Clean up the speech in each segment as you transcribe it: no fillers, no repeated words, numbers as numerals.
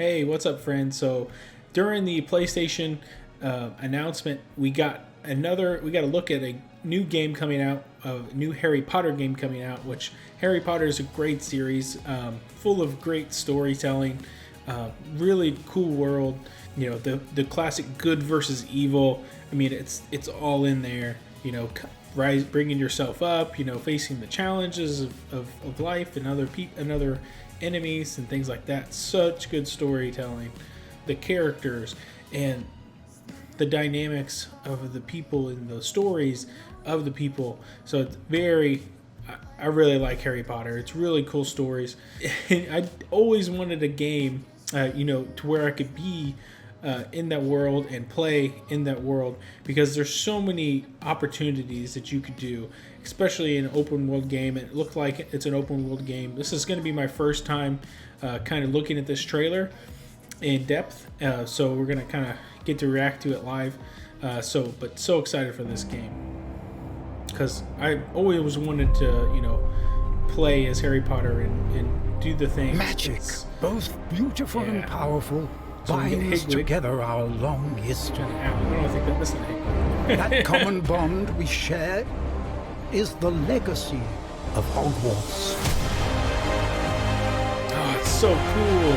Hey, what's up, friends? So, during the PlayStation announcement, we got a look at a new game coming out, a new Harry Potter game coming out. Which Harry Potter is a great series, full of great storytelling, really cool world. You know, the classic good versus evil. I mean, it's all in there. You know, bringing yourself up. You know, facing the challenges of life and other enemies and things like that. Such good storytelling, the characters and the dynamics of the people and the stories of the people. So it's I really like Harry Potter. It's really cool stories. I always wanted a game, to where I could be in that world and play in that world, because there's so many opportunities that you could do, especially in an open world game. It looked like it's an open world game. This is going to be my first time kind of looking at this trailer in depth, so we're going to kind of get to react to it live. But so excited for this game, because I always wanted to play as Harry Potter and do the things. Magic, both beautiful and powerful, So binds together our long history. I don't think that's not Higwig. That common bond we share is the legacy of Hogwarts. Oh, it's so cool.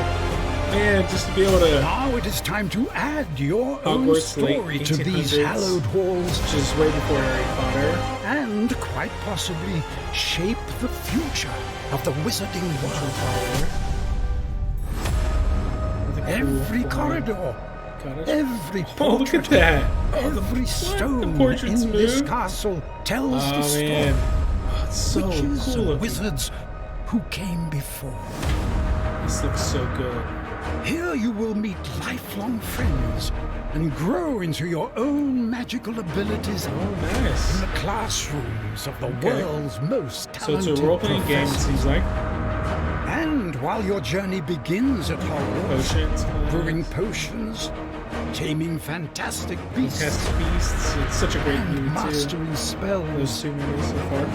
Man, just to be able to... Now it is time to add your own Hogwarts story to these 1800s, hallowed halls, which is way before Harry Potter. and quite possibly shape the future of the wizarding world. Every corridor, every Oh, look at portrait, that. every stone portraits in this move. castle tells the Oh, story. man. Oh, it's so Witches cool and looking. wizards who came before. This looks so good. Here you will meet lifelong friends and grow into your own magical abilities Oh, in nice. the classrooms of the Okay. world's most So talented it's a role-playing game, it professors. seems like. And while your journey begins at Hogwarts, Potions. brewing potions, taming fantastic beasts, Fantastic Beasts. It's such a great and movie, too. mastering Those spells, two movies so far.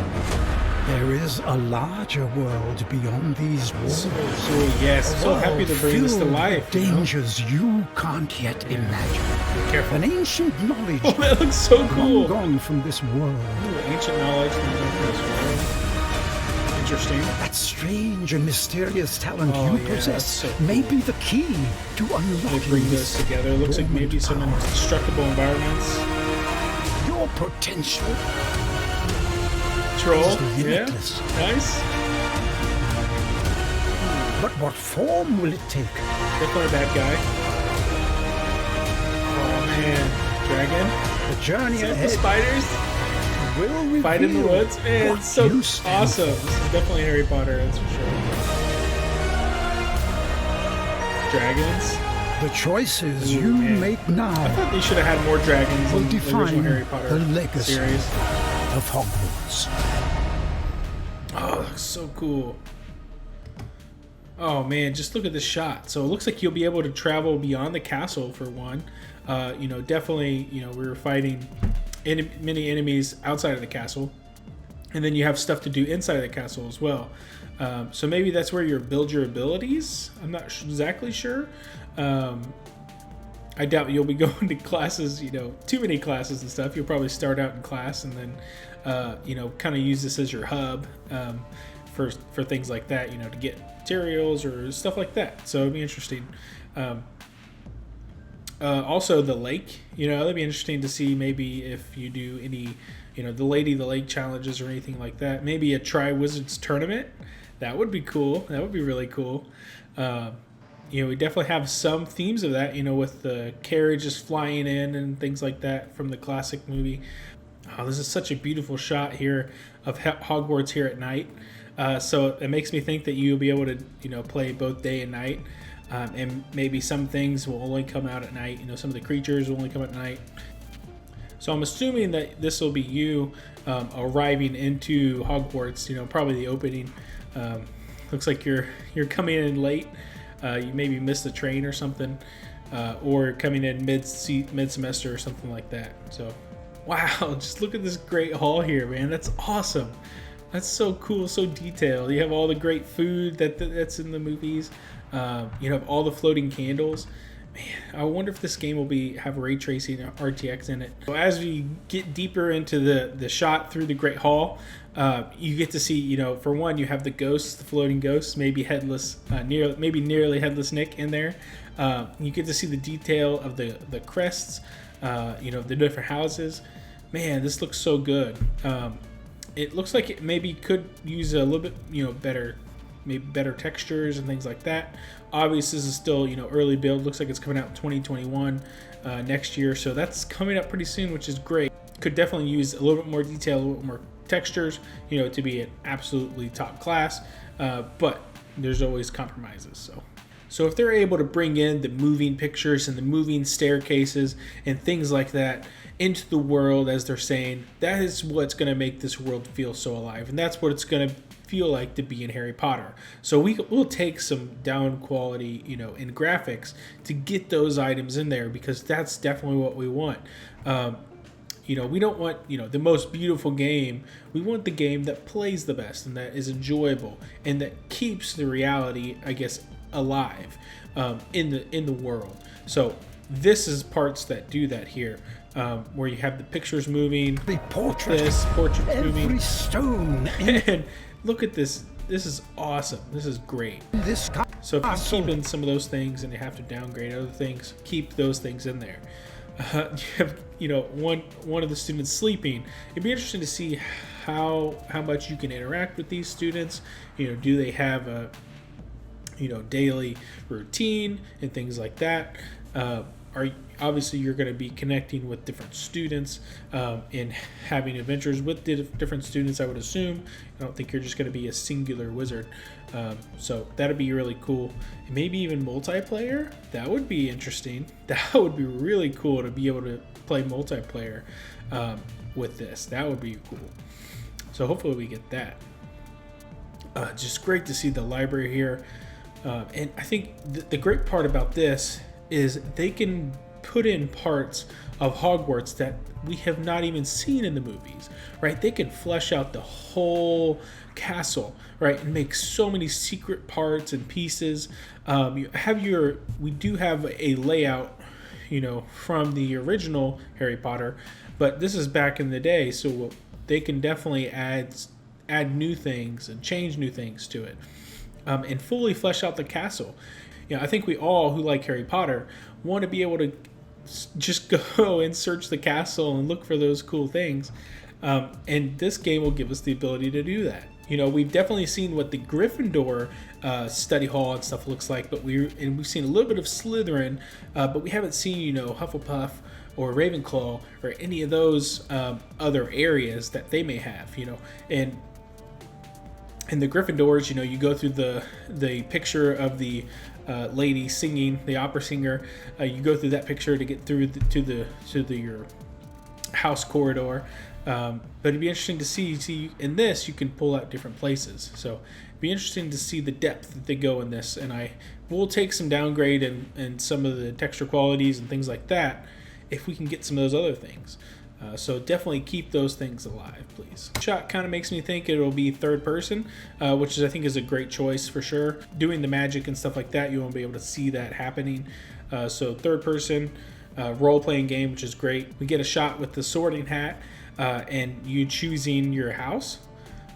there is a larger world beyond these walls. So cool. Yes, so happy to bring this to Filled with life. dangers you can't yet imagine. Be careful. An ancient knowledge Oh, that looks so long cool. gone from this world. Ooh, ancient knowledge from this world. Interesting. That strange and mysterious talent Oh, you yeah, possess that's so may cool. be the key to They unlocking bring this this together. It looks like maybe dormant some power. indestructible environments. Your potential Troll. is Yeah. limitless. Nice. But what form will it take? Definitely a bad guy. Oh, man. Dragon. The journey See the ahead spiders? will reveal Fight in the woods. Man, what it's so you stand awesome. for. This is definitely Harry Potter, that's for sure. Dragons. The choices Ooh, you man. make I now thought they should have had more dragons will in the original define Harry Potter the legacy series. of Hogwarts. Oh, that looks so cool. Oh man, just look at this shot. So it looks like you'll be able to travel beyond the castle for one. Definitely, we were fighting many enemies outside of the castle. And then you have stuff to do inside of the castle as well. So maybe that's where you build your abilities. I'm not exactly sure. I doubt you'll be going to classes, too many classes and stuff. You'll probably start out in class and then, kind of use this as your hub for things like that, to get materials or stuff like that. So it'd be interesting. Also, the lake, that'd be interesting to see maybe if you do any, the Lady of the Lake challenges or anything like that. Maybe a Tri-Wizards tournament. That would be cool. That would be really cool. We definitely have some themes of that, with the carriages flying in and things like that from the classic movie. Oh, this is such a beautiful shot here of Hogwarts here at night. So it makes me think that you'll be able to, play both day and night. And maybe some things will only come out at night. Some of the creatures will only come at night. So I'm assuming that this will be you arriving into Hogwarts, probably the opening. Looks like you're coming in late. You maybe missed the train or something, or coming in mid-semester or something like that. So, wow, just look at this great hall here, man. That's awesome. That's so cool, so detailed. You have all the great food that's in the movies. You have all the floating candles. Man, I wonder if this game will have ray tracing or RTX in it. So as we get deeper into the shot through the Great Hall, you get to see, for one, you have the ghosts, the floating ghosts, maybe headless, nearly headless Nick in there. You get to see the detail of the crests, the different houses. Man, this looks so good. It looks like it maybe could use a little bit, better textures and things like that. Obviously, this is still, early build. Looks like it's coming out in 2021 next year. So that's coming up pretty soon, which is great. Could definitely use a little bit more detail, a little bit more textures, to be an absolutely top class. But there's always compromises. So if they're able to bring in the moving pictures and the moving staircases and things like that into the world, as they're saying, that is what's going to make this world feel so alive. And that's what it's going to feel like to be in Harry Potter. So we'll take some down quality, in graphics to get those items in there, because that's definitely what we want. We don't want, the most beautiful game. We want the game that plays the best and that is enjoyable and that keeps the reality, I guess, alive in the world. So this is parts that do that here, where you have the pictures moving, the portraits moving, every stone and look at this. This is awesome. This is great. So if you keep in some of those things and you have to downgrade other things, keep those things in there. You have, one of the students sleeping. It'd be interesting to see how much you can interact with these students. Do they have a daily routine and things like that? Obviously you're going to be connecting with different students and having adventures with different students, I would assume. I don't think you're just going to be a singular wizard. So that'd be really cool. And maybe even multiplayer. That would be interesting. That would be really cool to be able to play multiplayer with this. That would be cool. So hopefully we get that. Just great to see the library here. And I think the great part about this is they can put in parts of Hogwarts that we have not even seen in the movies, right? They can flesh out the whole castle, right, and make so many secret parts and pieces. We do have a layout, from the original Harry Potter, but this is back in the day, so they can definitely add new things and change new things to it, and fully flesh out the castle. I think we all who like Harry Potter want to be able to just go and search the castle and look for those cool things. And this game will give us the ability to do that. We've definitely seen what the Gryffindor study hall and stuff looks like, but we've seen a little bit of Slytherin, but we haven't seen, Hufflepuff or Ravenclaw or any of those other areas that they may have, and the Gryffindors, you go through the picture of the lady singing, the opera singer. You go through that picture to get through to your house corridor. But it'd be interesting to see in this you can pull out different places. So it'd be interesting to see the depth that they go in this. And I will take some downgrade and some of the texture qualities and things like that if we can get some of those other things. So definitely keep those things alive, please. Shot kind of makes me think it'll be third person, which I think is a great choice for sure. Doing the magic and stuff like that, you won't be able to see that happening. So third person role-playing game, which is great. We get a shot with the sorting hat and you choosing your house.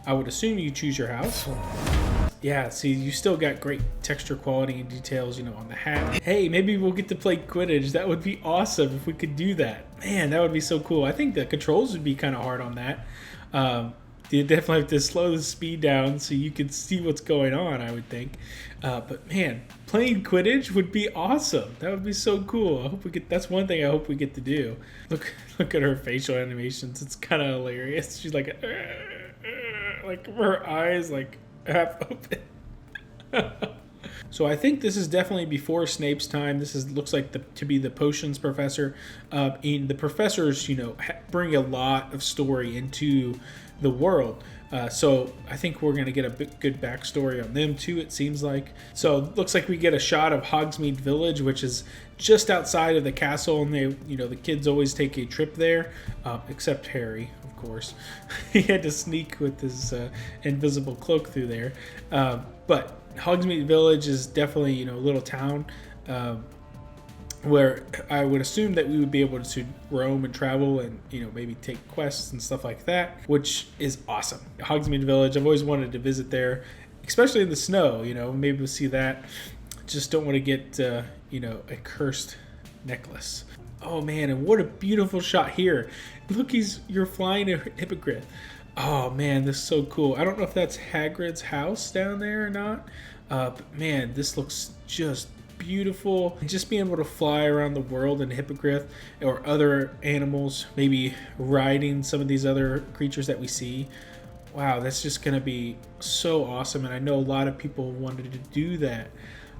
I would assume you choose your house. Yeah, see, you still got great texture quality and details, on the hat. Hey, maybe we'll get to play Quidditch. That would be awesome if we could do that. Man, that would be so cool. I think the controls would be kind of hard on that. You definitely have to slow the speed down so you can see what's going on, I would think. But man, playing Quidditch would be awesome. That would be so cool. I hope we get. That's one thing I hope we get to do. Look at her facial animations. It's kind of hilarious. She's like her eyes half open. So I think this is definitely before Snape's time. Looks like to be the potions professor. And the professors, bring a lot of story into the world. So I think we're going to get a good backstory on them too, it seems like. So it looks like we get a shot of Hogsmeade Village, which is just outside of the castle, and the kids always take a trip there, except Harry, of course. He had to sneak with his invisible cloak through there. But Hogsmeade Village is definitely, a little town where I would assume that we would be able to roam and travel and, maybe take quests and stuff like that, which is awesome. Hogsmeade Village, I've always wanted to visit there, especially in the snow, maybe we'll see that. Just don't want to get, a cursed necklace. Oh man, and what a beautiful shot here. Look, you're flying a hippogriff. Oh man, this is so cool. I don't know if that's Hagrid's house down there or not. But man, this looks just beautiful. Just being able to fly around the world in a hippogriff or other animals, maybe riding some of these other creatures that we see. Wow, that's just going to be so awesome. And I know a lot of people wanted to do that.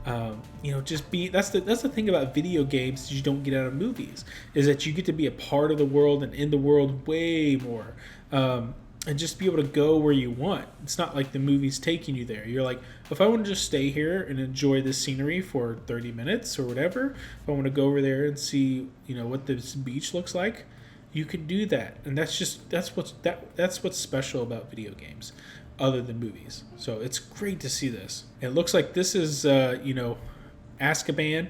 That's the thing about video games you don't get out of movies, is that you get to be a part of the world and in the world way more, and just be able to go where you want. It's not like the movie's taking you there. You're like, if I want to just stay here and enjoy this scenery for 30 minutes or whatever, if I want to go over there and see what this beach looks like, you can do that. And that's what's special about video games other than movies. So it's great to see this. It looks like this is Azkaban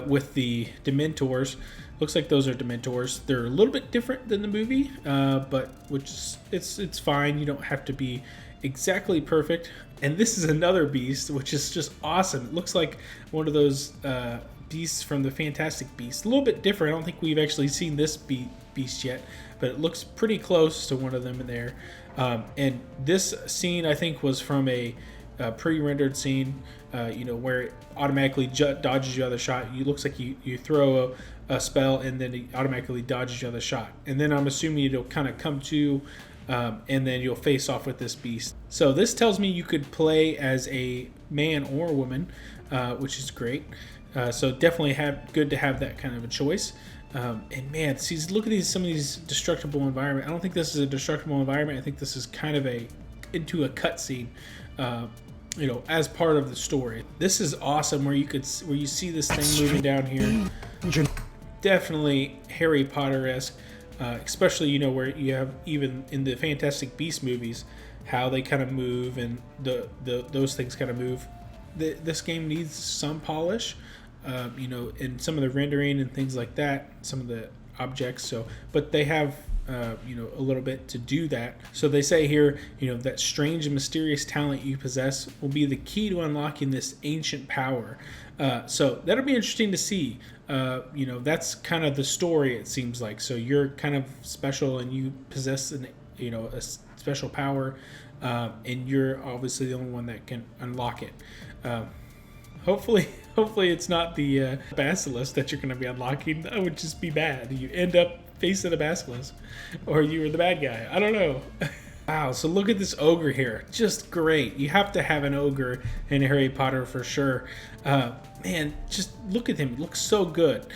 with the Dementors. Looks like those are Dementors. They're a little bit different than the movie, but it's fine. You don't have to be exactly perfect. And this is another beast, which is just awesome. It looks like one of those beasts from the Fantastic Beasts. A little bit different. I don't think we've actually seen this beast yet, but it looks pretty close to one of them in there. And this scene, I think, was from a pre-rendered scene, where it automatically dodges you out of the shot. It looks like you throw a spell and then it automatically dodges you out of the shot. And then I'm assuming it'll kind of come to, and then you'll face off with this beast. So this tells me you could play as a man or a woman, which is great. So definitely good to have that kind of a choice. And man, look at some of these destructible environment. I don't think this is a destructible environment. I think this is kind of into a cutscene, as part of the story. This is awesome where you see this thing moving down here. Definitely Harry Potter-esque, especially, where you have even in the Fantastic Beasts movies, how they kind of move and those things kind of move. This game needs some polish. In some of the rendering and things like that, some of the objects. But they have, a little bit to do that. So they say here, that strange and mysterious talent you possess will be the key to unlocking this ancient power. So that'll be interesting to see. That's kind of the story, it seems like. So you're kind of special and you possess a special power, and you're obviously the only one that can unlock it. Hopefully it's not the basilisk that you're going to be unlocking. That would just be bad. You end up facing a basilisk, or you were the bad guy. I don't know. Wow, so look at this ogre here. Just great. You have to have an ogre in Harry Potter for sure. Man, just look at him. He looks so good.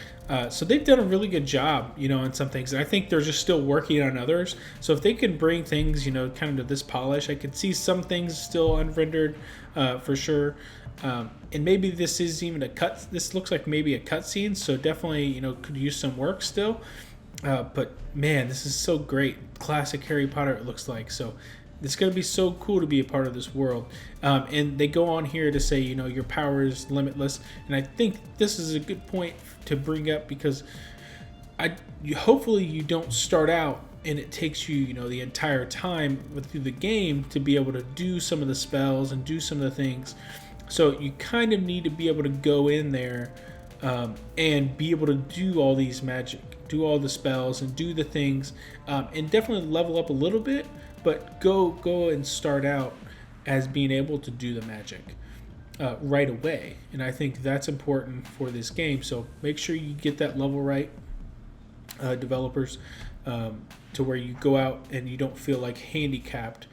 So they've done a really good job, on some things. And I think they're just still working on others. So if they can bring things, kind of to this polish, I could see some things still unrendered for sure. And maybe this is even this looks like maybe a cutscene. So definitely, could use some work still. But man, this is so great. Classic Harry Potter, it looks like. So it's going to be so cool to be a part of this world. And they go on here to say, your power is limitless. And I think this is a good point to bring up, because hopefully you don't start out and it takes you, the entire time through the game to be able to do some of the spells and do some of the things. So you kind of need to be able to go in there and be able to do all these magic, do all the spells and do the things, and definitely level up a little bit, but go and start out as being able to do the magic right away. And I think that's important for this game. So make sure you get that level right, developers, to where you go out and you don't feel like handicapped,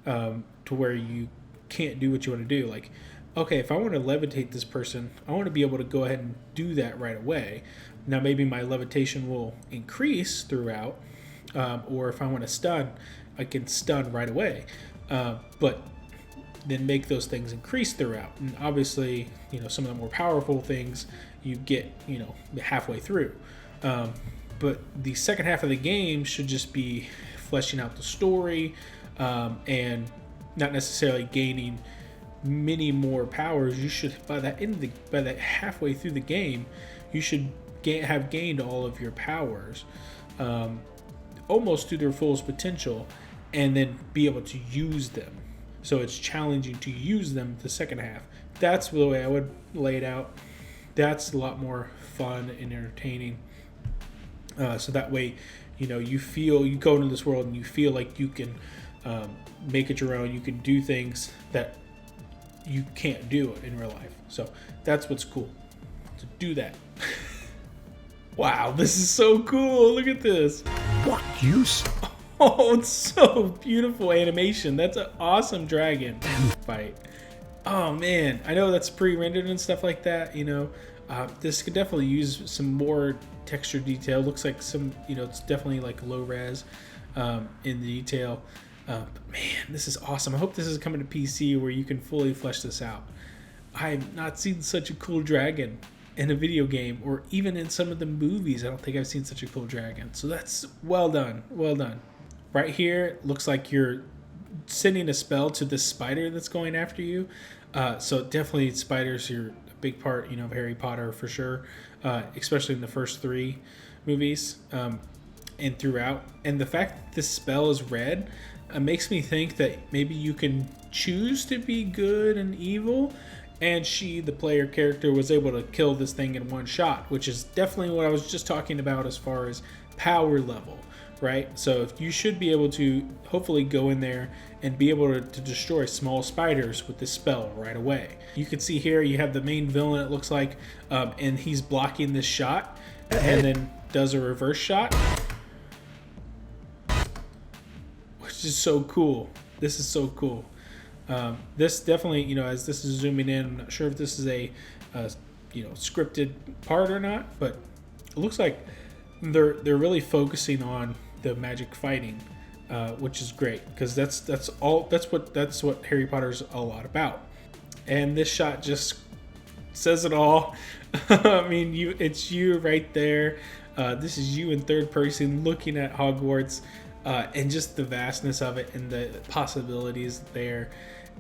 to where you can't do what you want to do. Like, okay, if I want to levitate this person, I want to be able to go ahead and do that right away. Now, maybe my levitation will increase throughout, or if I want to stun, I can stun right away. but then make those things increase throughout. And obviously, some of the more powerful things you get, halfway through. But the second half of the game should just be fleshing out the story, and not necessarily gaining many more powers. You should, by that halfway through the game, you should have gained all of your powers, almost to their fullest potential, and then be able to use them. So it's challenging to use them the second half. That's the way I would lay it out. That's a lot more fun and entertaining. So that way, you go into this world and you feel like you can make it your own. You can do things that you can't do in real life. So that's what's cool. So do that. Wow, this is so cool. Look at this. What use? Oh, it's so beautiful animation. That's an awesome dragon fight. Oh man, I know that's pre-rendered and stuff like that. This could definitely use some more texture detail. Looks like it's definitely like low res in the detail. But man, this is awesome. I hope this is coming to PC where you can fully flesh this out. I've not seen such a cool dragon in a video game, or even in some of the movies. I don't think I've seen such a cool dragon. So that's well done. Well done. Right here, looks like you're sending a spell to this spider that's going after you. So definitely spiders are a big part, of Harry Potter for sure, especially in the first 3 movies and throughout. And the fact that this spell is red makes me think that maybe you can choose to be good and evil, and the player character, was able to kill this thing in one shot, which is definitely what I was just talking about as far as power level. Right? So you should be able to hopefully go in there and be able to destroy small spiders with this spell right away. You can see here you have the main villain, it looks like, and he's blocking this shot and then does a reverse shot, which is so cool. This is so cool. This definitely, as this is zooming in, I'm not sure if this is a scripted part or not, but it looks like they're really focusing on the magic fighting, which is great, because that's what Harry Potter's a lot about. And this shot just says it all. I mean, it's you right there. This is you in third person looking at Hogwarts, and just the vastness of it and the possibilities there.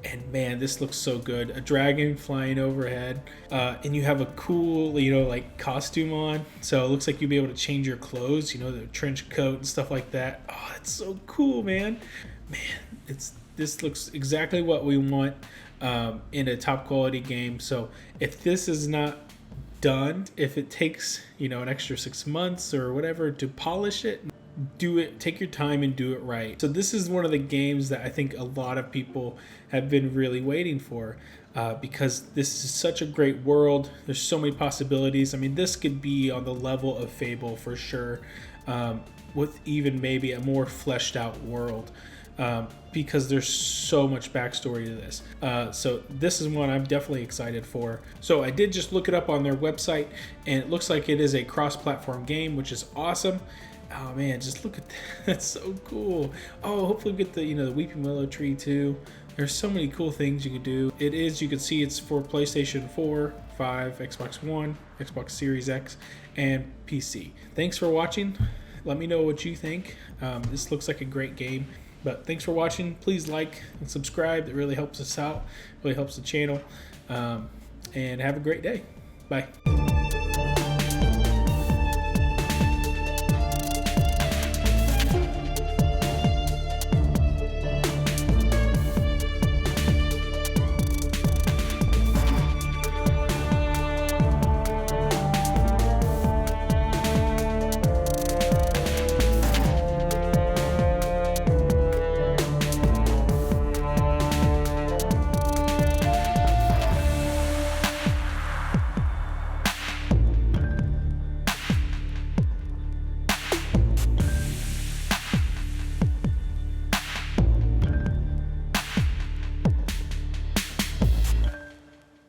And man, this looks so good. A dragon flying overhead, and you have a cool, like costume on. So it looks like you'll be able to change your clothes, the trench coat and stuff like that. Oh, it's so cool, man. This looks exactly what we want in a top quality game. So if this is not done, if it takes, an extra 6 months or whatever to polish it, do it, take your time and do it right. So this is one of the games that I think a lot of people have been really waiting for, because this is such a great world. There's so many possibilities. I mean, this could be on the level of Fable for sure, with even maybe a more fleshed out world, because there's so much backstory to this. So this is one I'm definitely excited for. So I did just look it up on their website, and it looks like it is a cross-platform game, which is awesome. Oh man, just look at that. That's so cool. Oh, hopefully we get the Weeping Willow tree too. There's so many cool things you can do. You can see it's for PlayStation 4, 5, Xbox One, Xbox Series X, and PC. Thanks for watching. Let me know what you think. This looks like a great game. But thanks for watching. Please like and subscribe. It really helps us out. Really helps the channel. And have a great day. Bye.